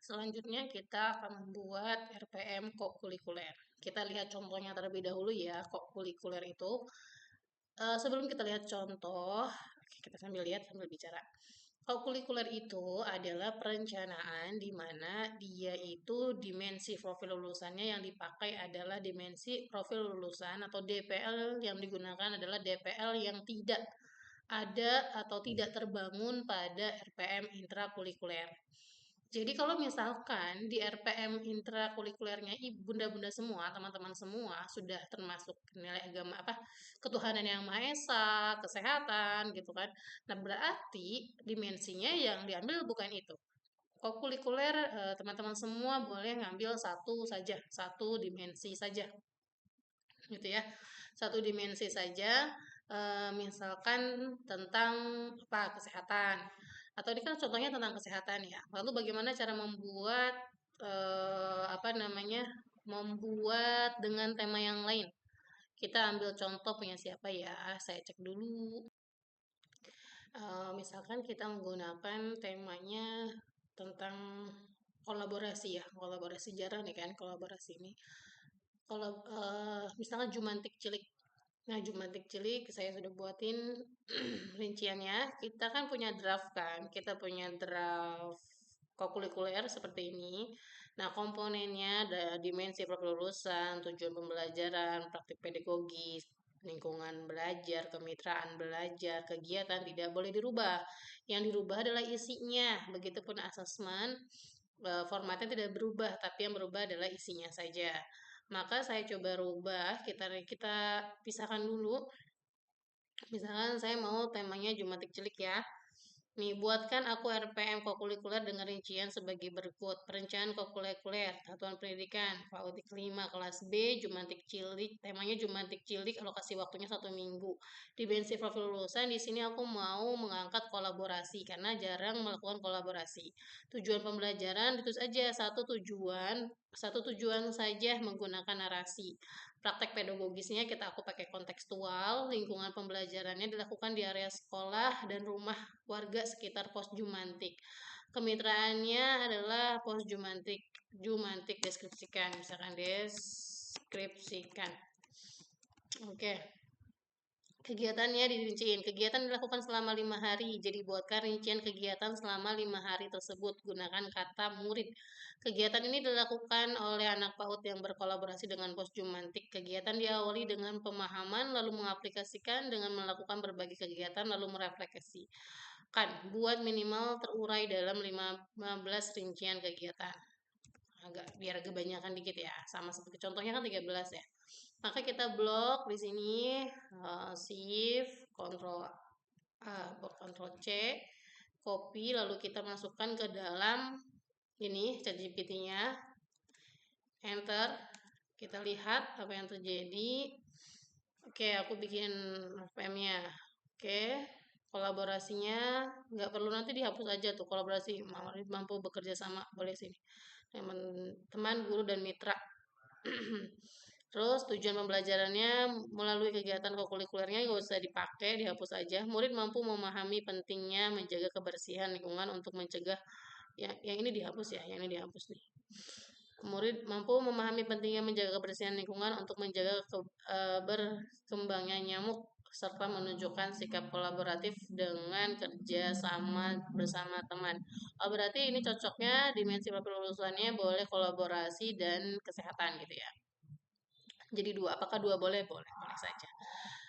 Selanjutnya kita akan membuat RPM kokulikuler. Kita lihat contohnya terlebih dahulu ya, kokulikuler itu. Sebelum kita lihat contoh, kita sambil lihat sambil bicara. Kokulikuler itu adalah perencanaan di mana dia itu dimensi profil lulusannya yang dipakai adalah dimensi profil lulusan atau DPL yang digunakan adalah DPL yang tidak ada atau tidak terbangun pada RPM intrakurikuler. Jadi kalau misalkan di RPM intrakurikulernya bunda-bunda semua, teman-teman semua sudah termasuk nilai agama apa ketuhanan yang Maha Esa, kesehatan gitu kan. Nah, berarti dimensinya yang diambil bukan itu. Kokulikuler teman-teman semua boleh ngambil satu saja, satu dimensi saja gitu ya. Satu dimensi saja misalkan tentang apa kesehatan atau ini kan contohnya tentang kesehatan ya. Lalu bagaimana cara membuat apa namanya? Membuat dengan tema yang lain. Kita ambil contoh punya siapa ya? Saya cek dulu. Misalkan kita menggunakan temanya tentang kolaborasi ya, kolaborasi jarang nih kan kolaborasi ini. Kalau misalkan Jumantik Cilik. Nah, Jumantik Cilik saya sudah buatin rinciannya. Kita kan punya draft kan, kita punya draft kokulikuler seperti ini. Nah, komponennya ada dimensi lulusan, tujuan pembelajaran, praktik pedagogis, lingkungan belajar, kemitraan belajar, kegiatan tidak boleh dirubah. Yang dirubah adalah isinya. Begitupun asesmen, formatnya tidak berubah, tapi yang berubah adalah isinya saja. Maka saya coba rubah, kita pisahkan dulu. Misalkan saya mau temanya Jumantik Cilik ya. Nih, buatkan aku RPM kokulikuler dengan rincian sebagai berikut. Perencanaan kokulikuler, Satuan Pendidikan, PAUD 5, kelas B, Jumantik Cilik. Temanya Jumantik Cilik, alokasi waktunya 1 minggu. Dimensi profil lulusan, di sini aku mau mengangkat kolaborasi, karena jarang melakukan kolaborasi. Tujuan pembelajaran, ditulis aja satu tujuan saja menggunakan narasi. Praktek pedagogisnya aku pakai kontekstual, lingkungan pembelajarannya dilakukan di area sekolah dan rumah warga sekitar pos Jumantik. Kemitraannya adalah pos Jumantik, Jumantik deskripsikan, misalkan deskripsikan. Oke. Kegiatannya dirinciin. Kegiatan dilakukan selama 5 hari. Jadi buatkan rincian kegiatan selama 5 hari tersebut. Gunakan kata murid. Kegiatan ini dilakukan oleh anak PAUD yang berkolaborasi dengan pos Jumantik. Kegiatan diawali dengan pemahaman, lalu mengaplikasikan dengan melakukan berbagai kegiatan, lalu merefleksi. Kan, buat minimal terurai dalam 15 rincian kegiatan. Biar kebanyakan dikit ya. Sama seperti contohnya kan 13 ya. Maka kita blok di sini shift Ctrl A, Ctrl C, copy lalu kita masukkan ke dalam ini ChatGPT-nya. Enter. Kita lihat apa yang terjadi. Oke, aku bikin RPM-nya. Oke, kolaborasinya nggak perlu nanti dihapus aja tuh kolaborasi mampu bekerja sama boleh sini teman guru dan mitra. Terus tujuan pembelajarannya melalui kegiatan kokulikulernya nggak usah dipakai, dihapus aja. Murid mampu memahami pentingnya menjaga kebersihan lingkungan untuk mencegah yang ini dihapus ya, yang ini dihapus nih. Murid mampu memahami pentingnya menjaga kebersihan lingkungan untuk menjaga berkembangnya nyamuk serta menunjukkan sikap kolaboratif dengan kerja sama bersama teman. Oh, berarti ini cocoknya dimensi lulusannya boleh kolaborasi dan kesehatan gitu ya. Jadi dua, apakah dua boleh? Boleh, boleh saja.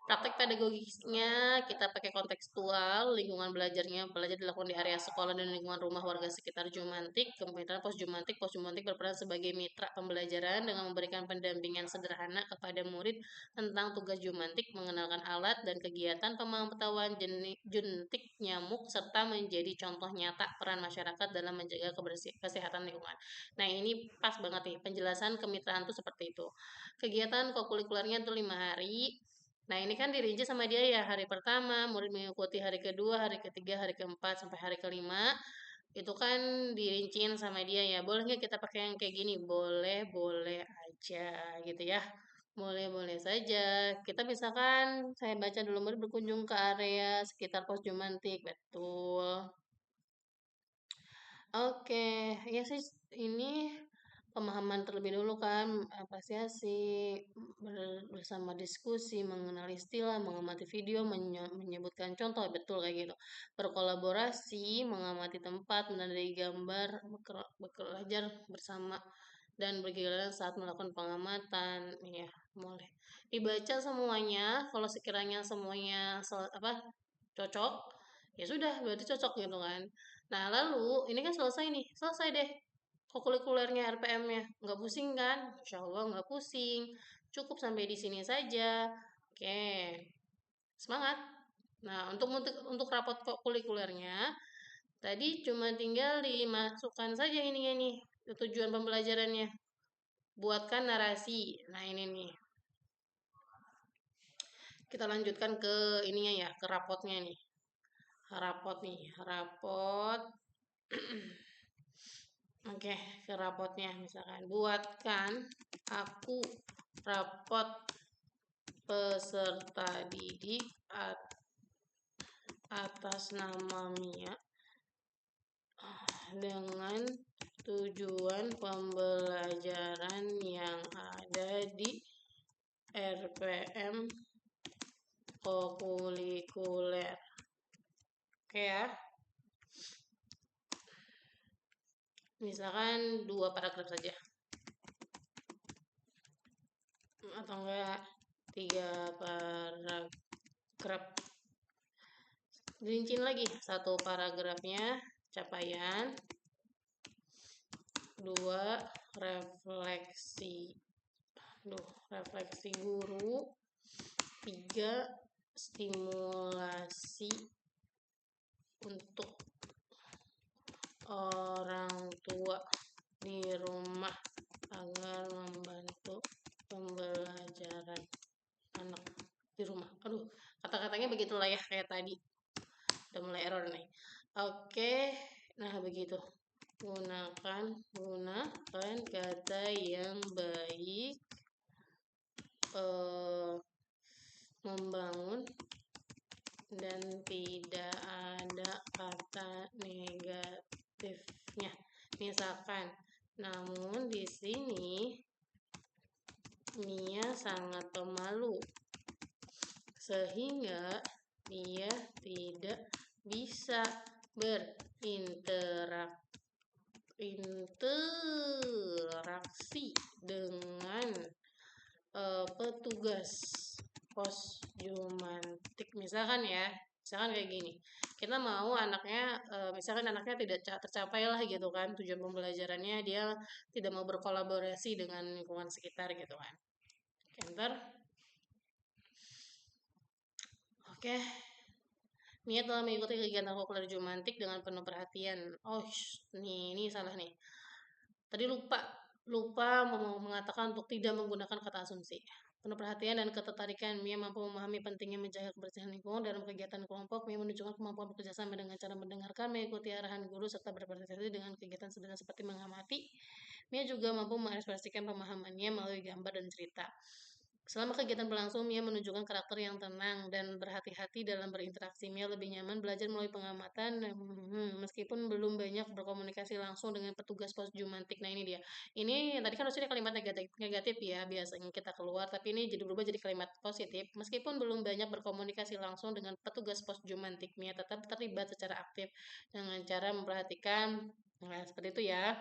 Praktek pedagogisnya kita pakai kontekstual, lingkungan belajar dilakukan di area sekolah dan lingkungan rumah warga sekitar Jumantik. Kemudian pos Jumantik berperan sebagai mitra pembelajaran dengan memberikan pendampingan sederhana kepada murid tentang tugas Jumantik, mengenalkan alat dan kegiatan pemantauan jentik nyamuk serta menjadi contoh nyata peran masyarakat dalam menjaga kesehatan lingkungan. Nah, ini pas banget nih penjelasan kemitraan tuh seperti itu. Kegiatan kokulikulernya itu 5 hari. Nah, ini kan dirinci sama dia ya, hari pertama, murid mengikuti hari kedua, hari ketiga, hari keempat, sampai hari kelima. Itu kan dirinciin sama dia ya. Boleh nggak kita pakai yang kayak gini? Boleh, boleh aja gitu ya. Boleh-boleh saja. Kita misalkan, saya baca dulu murid berkunjung ke area sekitar pos Jumantik. Betul. Oke, ya sih ini pemahaman terlebih dulu kan, apresiasi, bersama diskusi, mengenal istilah, mengamati video, menyebutkan contoh, betul kayak gitu. Berkolaborasi, mengamati tempat, menandai gambar, belajar bersama, dan bergiliran saat melakukan pengamatan. Ya, boleh. Dibaca semuanya, kalau sekiranya semuanya cocok, ya sudah, berarti cocok gitu kan. Nah, lalu ini kan selesai nih, selesai deh kokulikulernya, RPM-nya. Nggak pusing kan? Insya Allah nggak pusing. Cukup sampai di sini saja. Oke, semangat. Nah, untuk rapot kokulikulernya, tadi cuma tinggal dimasukkan saja ininya nih, tujuan pembelajarannya. Buatkan narasi. Nah, ini nih. Kita lanjutkan ke ininya ya, ke rapotnya nih. Rapot nih, rapot. Oke, ke rapotnya misalkan. Buatkan aku rapot peserta didik atas nama Mia dengan tujuan pembelajaran yang ada di RPM kokulikuler. Oke ya. Misalkan 2 paragraf saja. Atau enggak 3 paragraf. Rincin lagi, 1 paragrafnya capaian, 2 refleksi guru, 3 stimulasi untuk orang tua di rumah agar membantu pembelajaran anak di rumah. Aduh, kata-katanya begitulah ya, kayak tadi. Udah mulai error nih. Oke, nah begitu. Gunakan kata yang baik, membangun, dan tidak ada kata negatifnya. Misalkan, namun di sini Mia sangat pemalu, sehingga dia tidak bisa berinteraksi dengan petugas pos jumantik. Misalkan kayak gini, kita mau anaknya, misalkan anaknya tidak tercapai lah gitu kan tujuan pembelajarannya, dia tidak mau berkolaborasi dengan lingkungan sekitar gitu kan. Enter. Oke. Mia telah mengikuti kegiatan kokuler jumantik dengan penuh perhatian. Oh, ini salah nih. Tadi lupa mengatakan untuk tidak menggunakan kata asumsi. Penuh perhatian dan ketertarikan, Mia mampu memahami pentingnya menjaga kebersihan lingkungan dalam kegiatan kelompok. Mia menunjukkan kemampuan bekerjasama dengan cara mendengarkan, mengikuti arahan guru, serta berpartisipasi dengan kegiatan sederhana seperti mengamati. Mia juga mampu mengekspresikan pemahamannya melalui gambar dan cerita. Selama kegiatan berlangsung, Mia menunjukkan karakter yang tenang dan berhati-hati dalam berinteraksi. Mia lebih nyaman belajar melalui pengamatan, meskipun belum banyak berkomunikasi langsung dengan petugas pos jumantik. Nah ini dia. Ini tadi kan harusnya kalimat negatif ya, biasanya kita keluar, tapi ini jadi berubah jadi kalimat positif. Meskipun belum banyak berkomunikasi langsung dengan petugas pos jumantik, Mia tetap terlibat secara aktif dengan cara memperhatikan. Nah, seperti itu ya.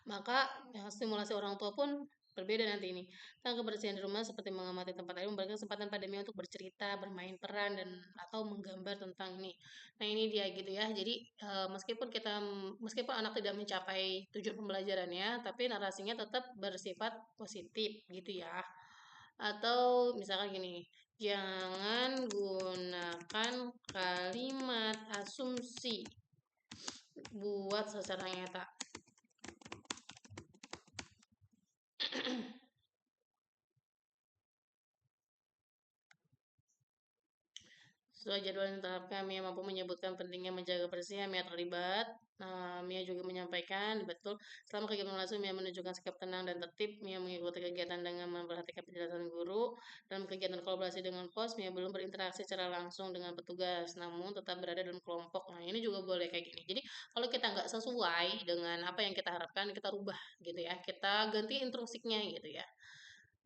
Maka stimulasi orang tua pun berbeda nanti ini. Tentang kebersihan di rumah seperti mengamati tempat lain, memberikan kesempatan pada Mia untuk bercerita, bermain peran, dan atau menggambar tentang ini. Nah ini dia gitu ya. Jadi meskipun anak tidak mencapai tujuan pembelajarannya, tapi narasinya tetap bersifat positif gitu ya. Atau misalkan gini, jangan gunakan kalimat asumsi buat secara nyata. Sesuai jadwal yang ditetapkan, Mia mampu menyebutkan pentingnya menjaga kebersihan, Mia terlibat. Mia juga menyampaikan, betul, selama kegiatan berlangsung, Mia menunjukkan sikap tenang dan tertib. Mia mengikuti kegiatan dengan memperhatikan penjelasan guru. Dalam kegiatan kolaborasi dengan pos, Mia belum berinteraksi secara langsung dengan petugas, namun tetap berada dalam kelompok. Nah, ini juga boleh kayak gini. Jadi, kalau kita nggak sesuai dengan apa yang kita harapkan, kita rubah gitu ya. Kita ganti instruksinya gitu ya.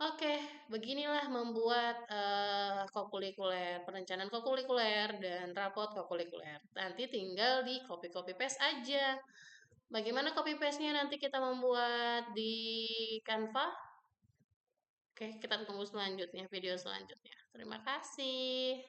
Oke, beginilah membuat kokulikuler, perencanaan kokulikuler dan rapot kokulikuler. Nanti tinggal di copy-copy paste aja. Bagaimana copy paste-nya nanti kita membuat di Canva? Oke, kita tunggu selanjutnya, video selanjutnya. Terima kasih.